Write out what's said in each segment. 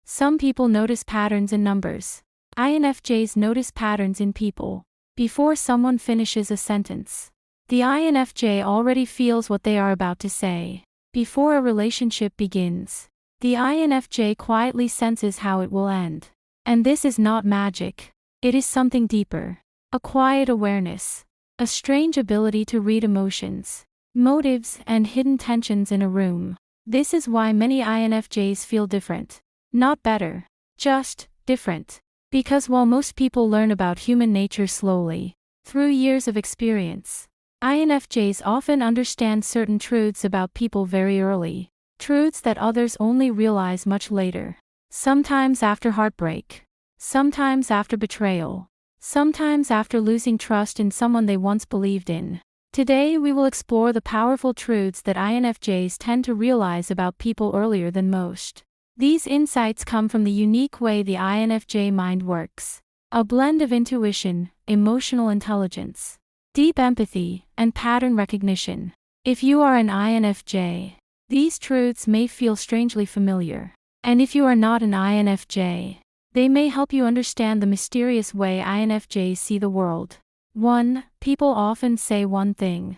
Some people notice patterns in numbers. INFJs notice patterns in people. Before someone finishes a sentence, the INFJ already feels what they are about to say. Before a relationship begins, the INFJ quietly senses how it will end. And this is not magic. It is something deeper. A quiet awareness. A strange ability to read emotions, motives, and hidden tensions in a room. This is why many INFJs feel different. Not better. Just different. Because while most people learn about human nature slowly, through years of experience, INFJs often understand certain truths about people very early. Truths that others only realize much later. Sometimes after heartbreak. Sometimes after betrayal. Sometimes after losing trust in someone they once believed in. Today we will explore the powerful truths that INFJs tend to realize about people earlier than most. These insights come from the unique way the INFJ mind works. A blend of intuition, emotional intelligence, deep empathy, and pattern recognition. If you are an INFJ, these truths may feel strangely familiar. And if you are not an INFJ, they may help you understand the mysterious way INFJs see the world. 1. People often say one thing,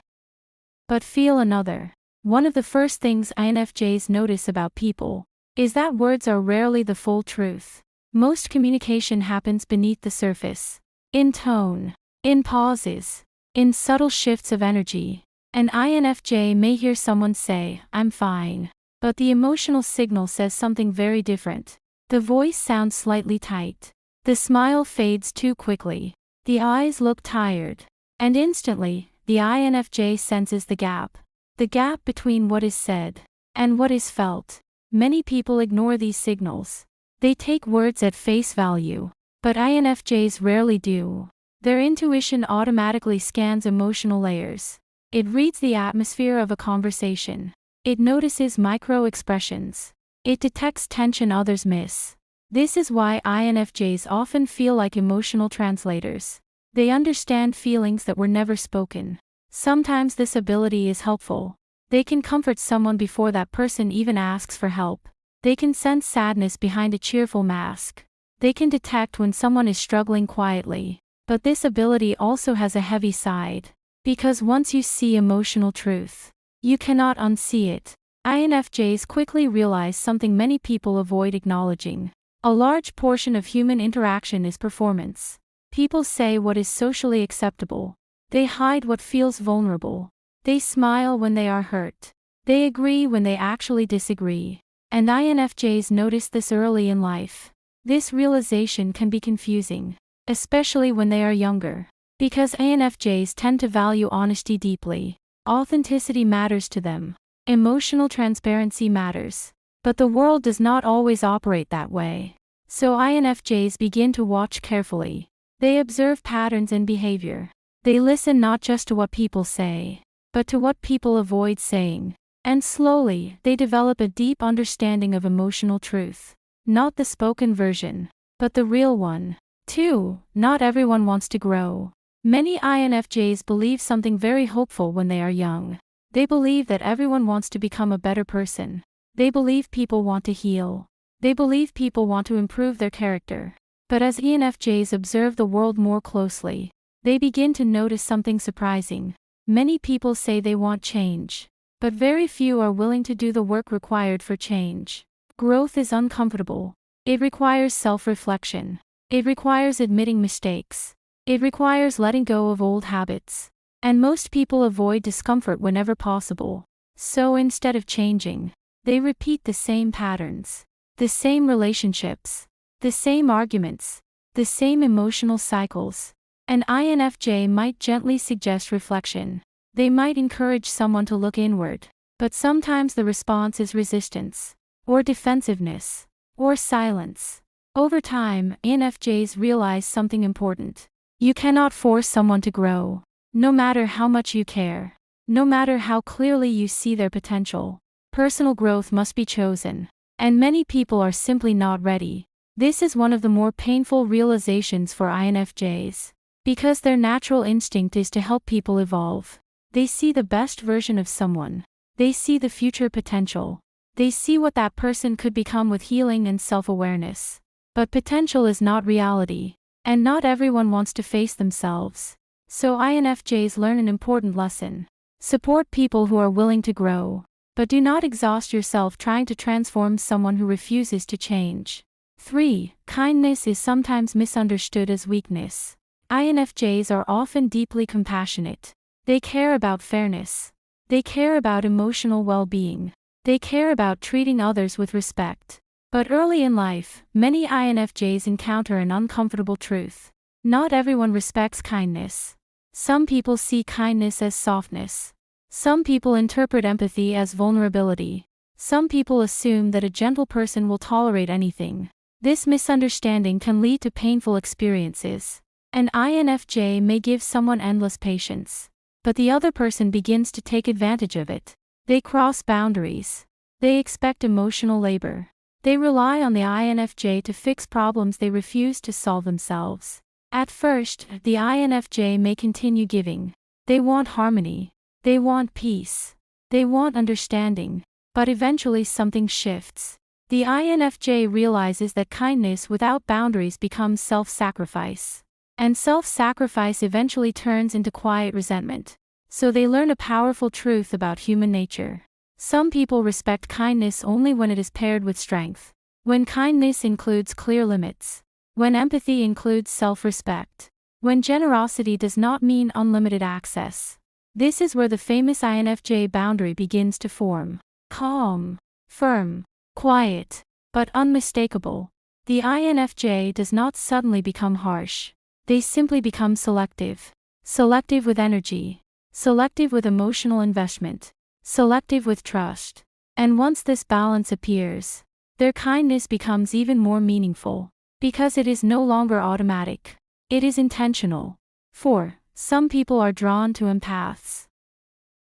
but feel another. One of the first things INFJs notice about people is that words are rarely the full truth. Most communication happens beneath the surface. In tone, in pauses, in subtle shifts of energy. An INFJ may hear someone say, "I'm fine," but the emotional signal says something very different. The voice sounds slightly tight. The smile fades too quickly. The eyes look tired. And instantly, the INFJ senses the gap. The gap between what is said and what is felt. Many people ignore these signals. They take words at face value. But INFJs rarely do. Their intuition automatically scans emotional layers. It reads the atmosphere of a conversation. It notices micro-expressions. It detects tension others miss. This is why INFJs often feel like emotional translators. They understand feelings that were never spoken. Sometimes this ability is helpful. They can comfort someone before that person even asks for help. They can sense sadness behind a cheerful mask. They can detect when someone is struggling quietly. But this ability also has a heavy side. Because once you see emotional truth, you cannot unsee it. INFJs quickly realize something many people avoid acknowledging. A large portion of human interaction is performance. People say what is socially acceptable. They hide what feels vulnerable. They smile when they are hurt. They agree when they actually disagree. And INFJs notice this early in life. This realization can be confusing, especially when they are younger. Because INFJs tend to value honesty deeply. Authenticity matters to them. Emotional transparency matters. But the world does not always operate that way. So INFJs begin to watch carefully. They observe patterns in behavior. They listen not just to what people say, but to what people avoid saying. And slowly, they develop a deep understanding of emotional truth. Not the spoken version, but the real one. 2. Not everyone wants to grow. Many INFJs believe something very hopeful when they are young. They believe that everyone wants to become a better person. They believe people want to heal. They believe people want to improve their character. But as INFJs observe the world more closely, they begin to notice something surprising. Many people say they want change, but very few are willing to do the work required for change. Growth is uncomfortable. It requires self-reflection. It requires admitting mistakes. It requires letting go of old habits. And most people avoid discomfort whenever possible. So instead of changing, they repeat the same patterns, the same relationships, the same arguments, the same emotional cycles. An INFJ might gently suggest reflection. They might encourage someone to look inward. But sometimes the response is resistance, or defensiveness, or silence. Over time, INFJs realize something important. You cannot force someone to grow. No matter how much you care. No matter how clearly you see their potential. Personal growth must be chosen. And many people are simply not ready. This is one of the more painful realizations for INFJs. Because their natural instinct is to help people evolve. They see the best version of someone. They see the future potential. They see what that person could become with healing and self-awareness. But potential is not reality, and not everyone wants to face themselves. So INFJs learn an important lesson. Support people who are willing to grow, but do not exhaust yourself trying to transform someone who refuses to change. 3. Kindness is sometimes misunderstood as weakness. INFJs are often deeply compassionate. They care about fairness. They care about emotional well-being. They care about treating others with respect. But early in life, many INFJs encounter an uncomfortable truth. Not everyone respects kindness. Some people see kindness as softness. Some people interpret empathy as vulnerability. Some people assume that a gentle person will tolerate anything. This misunderstanding can lead to painful experiences. An INFJ may give someone endless patience, but the other person begins to take advantage of it. They cross boundaries. They expect emotional labor. They rely on the INFJ to fix problems they refuse to solve themselves. At first, the INFJ may continue giving. They want harmony. They want peace. They want understanding. But eventually something shifts. The INFJ realizes that kindness without boundaries becomes self-sacrifice. And self-sacrifice eventually turns into quiet resentment. So they learn a powerful truth about human nature. Some people respect kindness only when it is paired with strength. When kindness includes clear limits. When empathy includes self-respect. When generosity does not mean unlimited access. This is where the famous INFJ boundary begins to form. Calm, firm, quiet, but unmistakable. The INFJ does not suddenly become harsh. They simply become selective. Selective with energy. Selective with emotional investment. Selective with trust. And once this balance appears, their kindness becomes even more meaningful. Because it is no longer automatic. It is intentional. 4. Some people are drawn to empaths.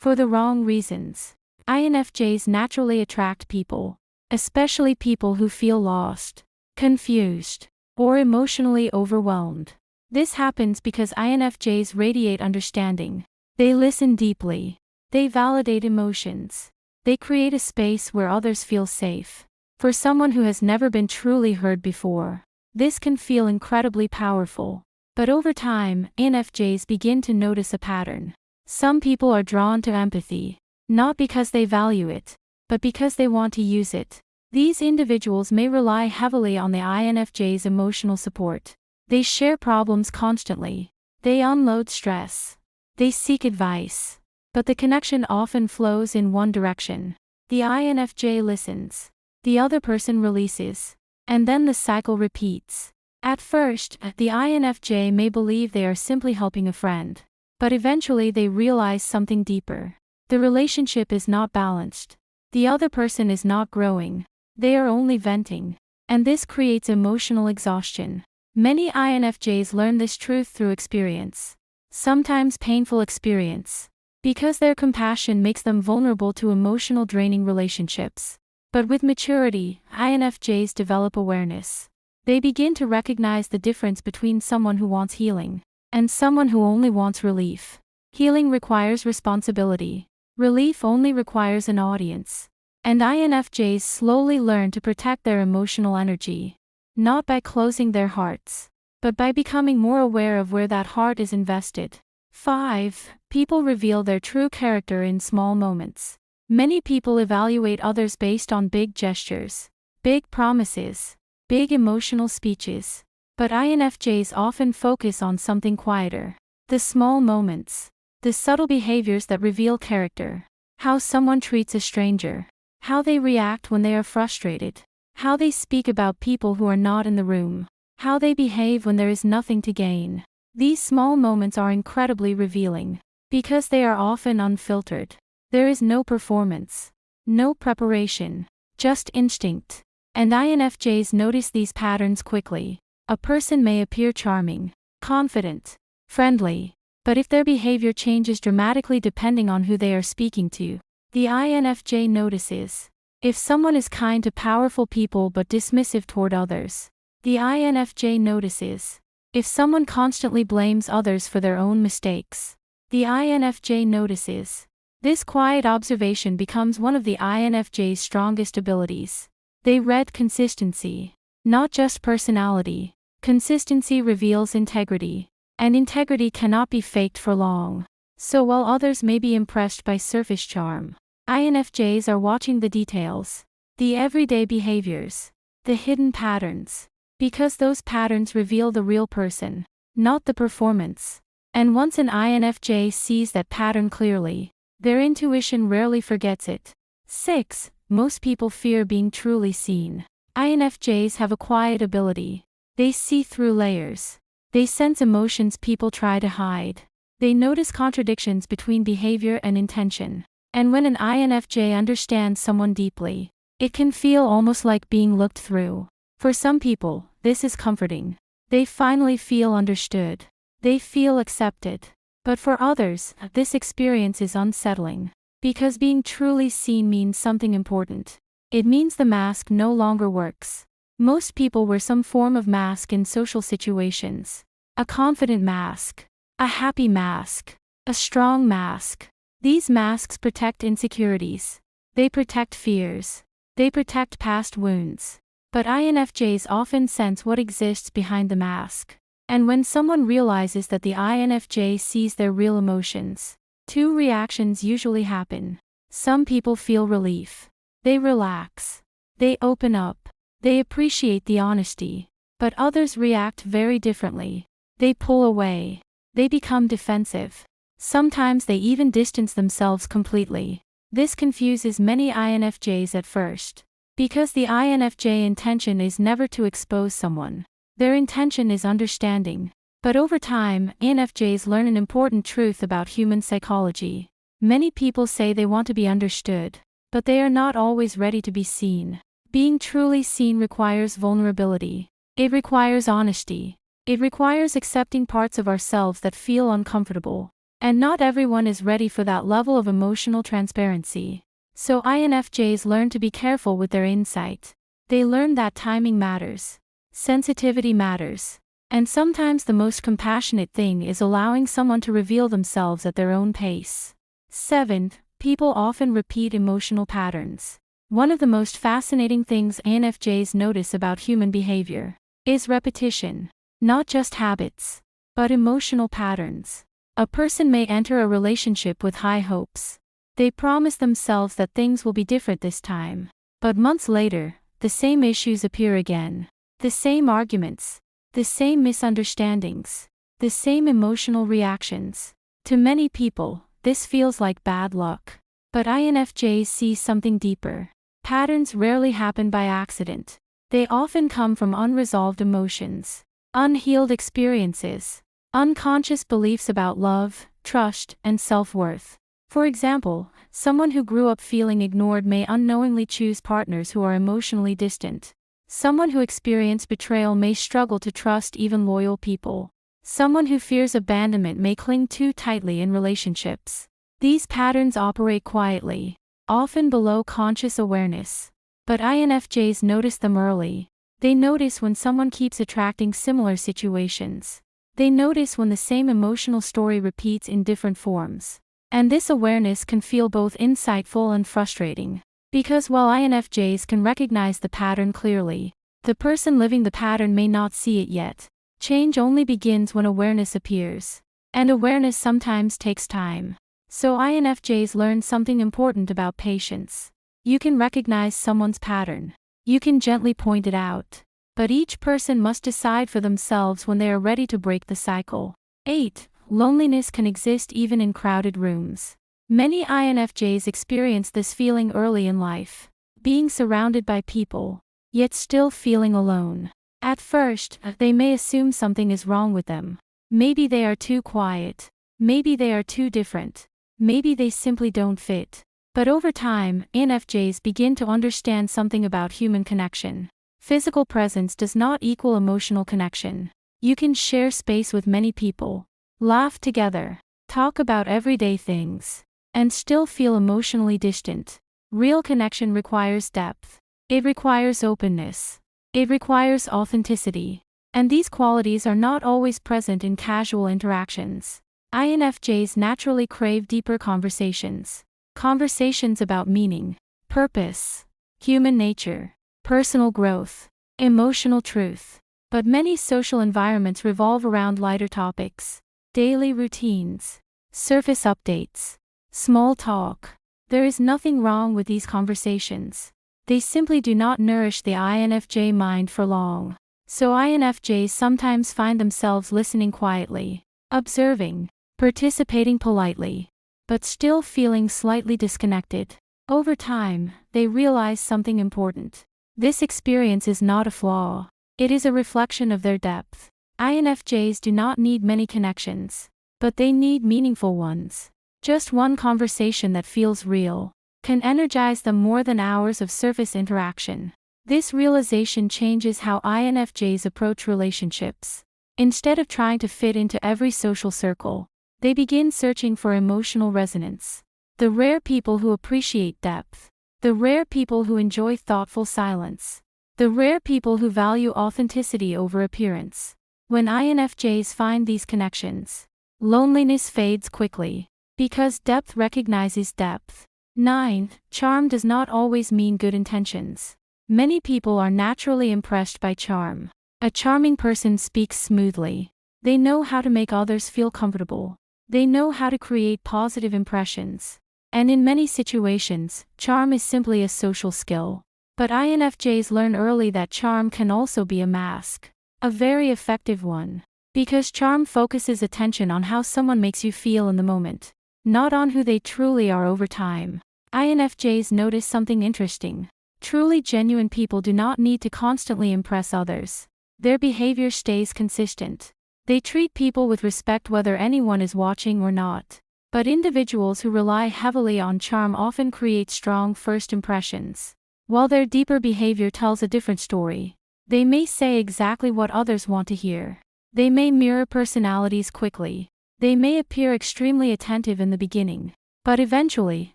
For the wrong reasons. INFJs naturally attract people, especially people who feel lost, confused, or emotionally overwhelmed. This happens because INFJs radiate understanding. They listen deeply. They validate emotions. They create a space where others feel safe. For someone who has never been truly heard before, this can feel incredibly powerful. But over time, INFJs begin to notice a pattern. Some people are drawn to empathy, not because they value it, but because they want to use it. These individuals may rely heavily on the INFJ's emotional support. They share problems constantly. They unload stress. They seek advice. But the connection often flows in one direction. The INFJ listens. The other person releases. And then the cycle repeats. At first, the INFJ may believe they are simply helping a friend. But eventually they realize something deeper. The relationship is not balanced. The other person is not growing. They are only venting. And this creates emotional exhaustion. Many INFJs learn this truth through experience. Sometimes painful experience. Because their compassion makes them vulnerable to emotional draining relationships. But with maturity, INFJs develop awareness. They begin to recognize the difference between someone who wants healing and someone who only wants relief. Healing requires responsibility. Relief only requires an audience. And INFJs slowly learn to protect their emotional energy. Not by closing their hearts, but by becoming more aware of where that heart is invested. 5. People reveal their true character in small moments. Many people evaluate others based on big gestures, big promises, big emotional speeches. But INFJs often focus on something quieter. The small moments. The subtle behaviors that reveal character. How someone treats a stranger. How they react when they are frustrated. How they speak about people who are not in the room. How they behave when there is nothing to gain. These small moments are incredibly revealing. Because they are often unfiltered. There is no performance. No preparation. Just instinct. And INFJs notice these patterns quickly. A person may appear charming, confident, friendly. But if their behavior changes dramatically depending on who they are speaking to, the INFJ notices. If someone is kind to powerful people but dismissive toward others, the INFJ notices. If someone constantly blames others for their own mistakes, the INFJ notices. This quiet observation becomes one of the INFJ's strongest abilities. They read consistency, not just personality. Consistency reveals integrity, and integrity cannot be faked for long. So while others may be impressed by surface charm, INFJs are watching the details, the everyday behaviors, the hidden patterns, because those patterns reveal the real person, not the performance. And once an INFJ sees that pattern clearly, their intuition rarely forgets it. 6. Most people fear being truly seen. INFJs have a quiet ability. They see through layers. They sense emotions people try to hide. They notice contradictions between behavior and intention. And when an INFJ understands someone deeply, it can feel almost like being looked through. For some people, this is comforting. They finally feel understood. They feel accepted. But for others, this experience is unsettling. Because being truly seen means something important. It means the mask no longer works. Most people wear some form of mask in social situations. A confident mask, a happy mask, a strong mask. These masks protect insecurities. They protect fears. They protect past wounds. But INFJs often sense what exists behind the mask. And when someone realizes that the INFJ sees their real emotions, two reactions usually happen. Some people feel relief. They relax. They open up. They appreciate the honesty. But others react very differently. They pull away. They become defensive. Sometimes they even distance themselves completely. This confuses many INFJs at first. Because the INFJ intention is never to expose someone. Their intention is understanding. But over time, INFJs learn an important truth about human psychology. Many people say they want to be understood, but they are not always ready to be seen. Being truly seen requires vulnerability. It requires honesty. It requires accepting parts of ourselves that feel uncomfortable. And not everyone is ready for that level of emotional transparency. So INFJs learn to be careful with their insight. They learn that timing matters. Sensitivity matters. And sometimes the most compassionate thing is allowing someone to reveal themselves at their own pace. 7. People often repeat emotional patterns. One of the most fascinating things INFJs notice about human behavior is repetition. Not just habits, but emotional patterns. A person may enter a relationship with high hopes. They promise themselves that things will be different this time. But months later, the same issues appear again. The same arguments. The same misunderstandings. The same emotional reactions. To many people, this feels like bad luck. But INFJs see something deeper. Patterns rarely happen by accident. They often come from unresolved emotions, unhealed experiences, unconscious beliefs about love, trust, and self-worth. For example, someone who grew up feeling ignored may unknowingly choose partners who are emotionally distant. Someone who experienced betrayal may struggle to trust even loyal people. Someone who fears abandonment may cling too tightly in relationships. These patterns operate quietly, often below conscious awareness. But INFJs notice them early. They notice when someone keeps attracting similar situations. They notice when the same emotional story repeats in different forms. And this awareness can feel both insightful and frustrating. Because while INFJs can recognize the pattern clearly, the person living the pattern may not see it yet. Change only begins when awareness appears. And awareness sometimes takes time. So INFJs learn something important about patience. You can recognize someone's pattern. You can gently point it out. But each person must decide for themselves when they are ready to break the cycle. 8. Loneliness can exist even in crowded rooms. Many INFJs experience this feeling early in life. Being surrounded by people, yet still feeling alone. At first, they may assume something is wrong with them. Maybe they are too quiet. Maybe they are too different. Maybe they simply don't fit. But over time, INFJs begin to understand something about human connection. Physical presence does not equal emotional connection. You can share space with many people, laugh together, talk about everyday things, and still feel emotionally distant. Real connection requires depth. It requires openness. It requires authenticity. And these qualities are not always present in casual interactions. INFJs naturally crave deeper conversations. Conversations about meaning, purpose, human nature, personal growth, emotional truth. But many social environments revolve around lighter topics, daily routines, surface updates, small talk. There is nothing wrong with these conversations. They simply do not nourish the INFJ mind for long. So INFJs sometimes find themselves listening quietly, observing, participating politely, but still feeling slightly disconnected. Over time, they realize something important. This experience is not a flaw. It is a reflection of their depth. INFJs do not need many connections, but they need meaningful ones. Just one conversation that feels real can energize them more than hours of surface interaction. This realization changes how INFJs approach relationships. Instead of trying to fit into every social circle, they begin searching for emotional resonance. The rare people who appreciate depth. The rare people who enjoy thoughtful silence. The rare people who value authenticity over appearance. When INFJs find these connections, loneliness fades quickly, because depth recognizes depth. 9. Charm does not always mean good intentions. Many people are naturally impressed by charm. A charming person speaks smoothly. They know how to make others feel comfortable. They know how to create positive impressions. And in many situations, charm is simply a social skill. But INFJs learn early that charm can also be a mask. A very effective one. Because charm focuses attention on how someone makes you feel in the moment, not on who they truly are over time. INFJs notice something interesting. Truly genuine people do not need to constantly impress others. Their behavior stays consistent. They treat people with respect whether anyone is watching or not. But individuals who rely heavily on charm often create strong first impressions. While their deeper behavior tells a different story. They may say exactly what others want to hear. They may mirror personalities quickly. They may appear extremely attentive in the beginning. But eventually,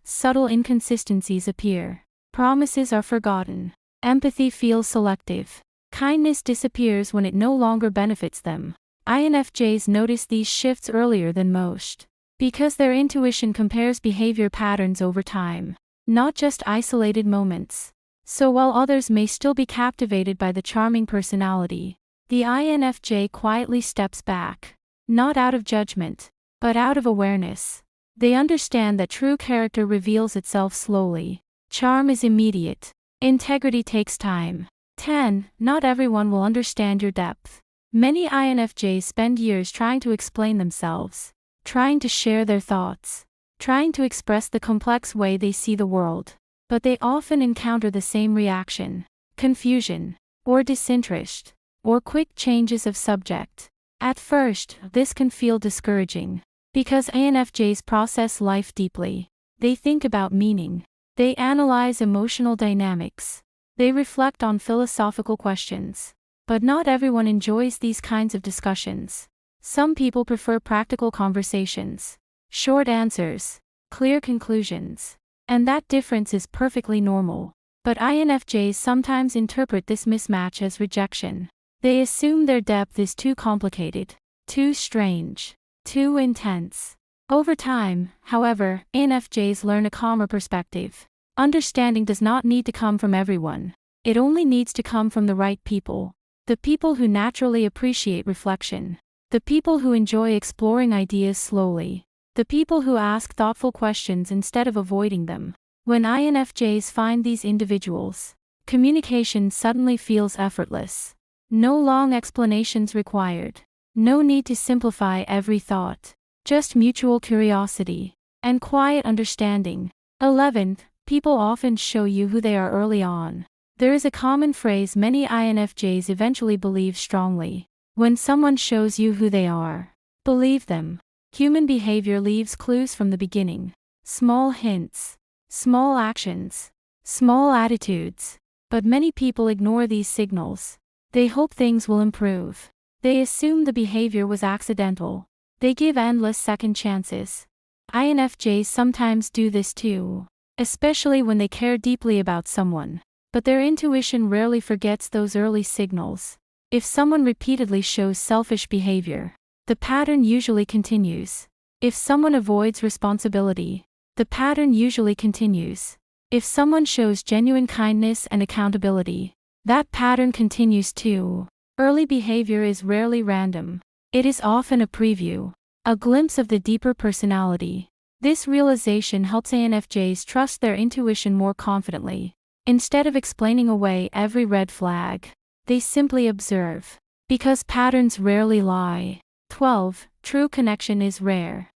subtle inconsistencies appear. Promises are forgotten. Empathy feels selective. Kindness disappears when it no longer benefits them. INFJs notice these shifts earlier than most. Because their intuition compares behavior patterns over time, not just isolated moments. So while others may still be captivated by the charming personality, the INFJ quietly steps back. Not out of judgment, but out of awareness. They understand that true character reveals itself slowly. Charm is immediate. Integrity takes time. 10. Not everyone will understand your depth. Many INFJs spend years trying to explain themselves, trying to share their thoughts, trying to express the complex way they see the world. But they often encounter the same reaction: confusion, or disinterest, or quick changes of subject. At first, this can feel discouraging, because INFJs process life deeply. They think about meaning. They analyze emotional dynamics. They reflect on philosophical questions. But not everyone enjoys these kinds of discussions. Some people prefer practical conversations, short answers, clear conclusions. And that difference is perfectly normal. But INFJs sometimes interpret this mismatch as rejection. They assume their depth is too complicated, too strange, too intense. Over time, however, INFJs learn a calmer perspective. Understanding does not need to come from everyone. It only needs to come from the right people. The people who naturally appreciate reflection. The people who enjoy exploring ideas slowly. The people who ask thoughtful questions instead of avoiding them. When INFJs find these individuals, communication suddenly feels effortless. No long explanations required. No need to simplify every thought. Just mutual curiosity and quiet understanding. 11. People often show you who they are early on. There is a common phrase many INFJs eventually believe strongly. When someone shows you who they are, believe them. Human behavior leaves clues from the beginning. Small hints, small actions, small attitudes. But many people ignore these signals. They hope things will improve. They assume the behavior was accidental. They give endless second chances. INFJs sometimes do this too, especially when they care deeply about someone. But their intuition rarely forgets those early signals. If someone repeatedly shows selfish behavior, the pattern usually continues. If someone avoids responsibility, the pattern usually continues. If someone shows genuine kindness and accountability, that pattern continues too. Early behavior is rarely random. It is often a preview, a glimpse of the deeper personality. This realization helps INFJs trust their intuition more confidently. Instead of explaining away every red flag, they simply observe. Because patterns rarely lie. 12. True connection is rare.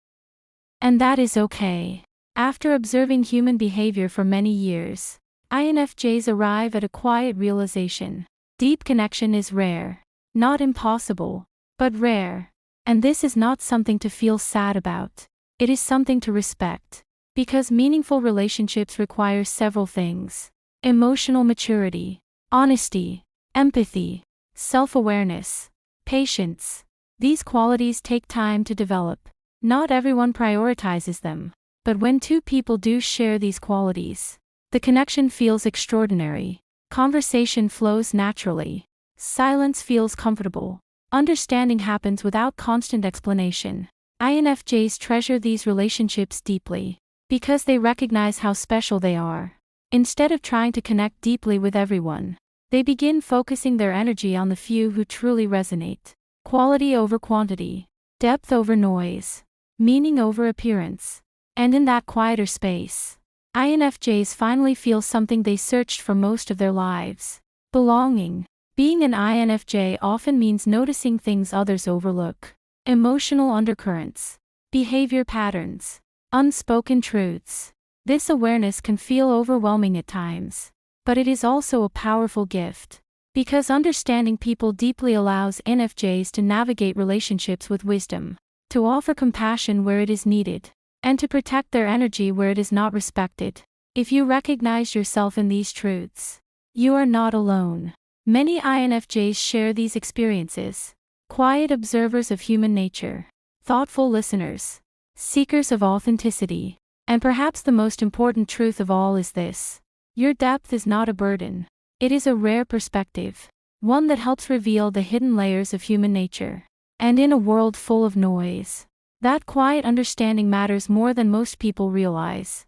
And that is okay. After observing human behavior for many years, INFJs arrive at a quiet realization. Deep connection is rare. Not impossible, but rare. And this is not something to feel sad about. It is something to respect. Because meaningful relationships require several things: emotional maturity, honesty, empathy, self-awareness, patience. These qualities take time to develop. Not everyone prioritizes them. But when two people do share these qualities, the connection feels extraordinary. Conversation flows naturally. Silence feels comfortable. Understanding happens without constant explanation. INFJs treasure these relationships deeply because they recognize how special they are. Instead of trying to connect deeply with everyone, they begin focusing their energy on the few who truly resonate. Quality over quantity, depth over noise, meaning over appearance. And in that quieter space, INFJs finally feel something they searched for most of their lives: belonging. Being an INFJ often means noticing things others overlook: emotional undercurrents, behavior patterns, unspoken truths. This awareness can feel overwhelming at times, but it is also a powerful gift. Because understanding people deeply allows INFJs to navigate relationships with wisdom, to offer compassion where it is needed, and to protect their energy where it is not respected. If you recognize yourself in these truths, you are not alone. Many INFJs share these experiences. Quiet observers of human nature, thoughtful listeners, seekers of authenticity. And perhaps the most important truth of all is this: your depth is not a burden. It is a rare perspective, one that helps reveal the hidden layers of human nature. And in a world full of noise, that quiet understanding matters more than most people realize.